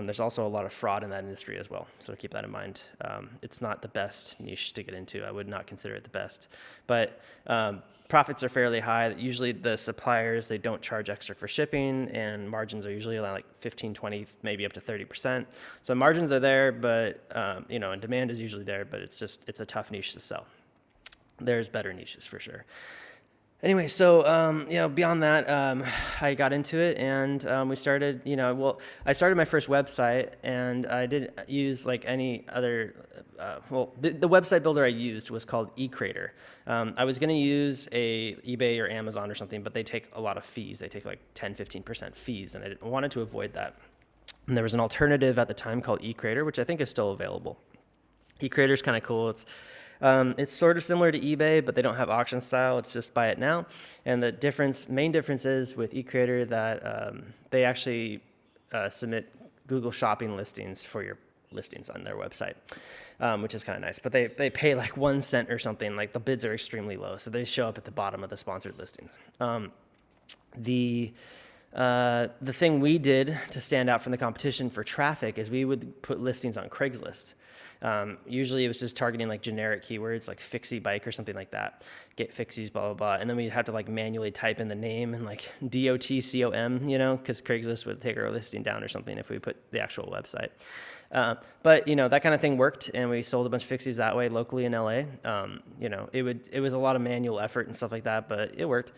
There's also a lot of fraud in that industry as well, so keep that in mind. It's not the best niche to get into. I would not consider it the best, but profits are fairly high. Usually the suppliers, they don't charge extra for shipping, and margins are usually like 15, 20, maybe up to 30%. So margins are there, but and demand is usually there, but it's a tough niche to sell. There's better niches for sure. Anyway, so, beyond that, I got into it, and we started, I started my first website, and I didn't use like any other, the website builder I used was called eCrater. I was going to use a eBay or Amazon or something, but they take a lot of fees. They take like 10, 15% fees, and I wanted to avoid that. And there was an alternative at the time called eCrater, which I think is still available. eCrater is kind of cool. It's sort of similar to eBay, but they don't have auction style. It's just buy it now. And the main difference is with eCrater that they actually submit Google Shopping listings for your listings on their website, which is kind of nice. But they pay like 1 cent or something. Like the bids are extremely low, so they show up at the bottom of the sponsored listings. The thing we did to stand out from the competition for traffic is we would put listings on Craigslist. Usually it was just targeting like generic keywords like Fixie Bike or something like that. Get Fixies, blah, blah, blah. And then we'd have to like manually type in the name and like DOTCOM, because Craigslist would take our listing down or something if we put the actual website. But that kind of thing worked, and we sold a bunch of Fixies that way locally in LA. It was a lot of manual effort and stuff like that, but it worked.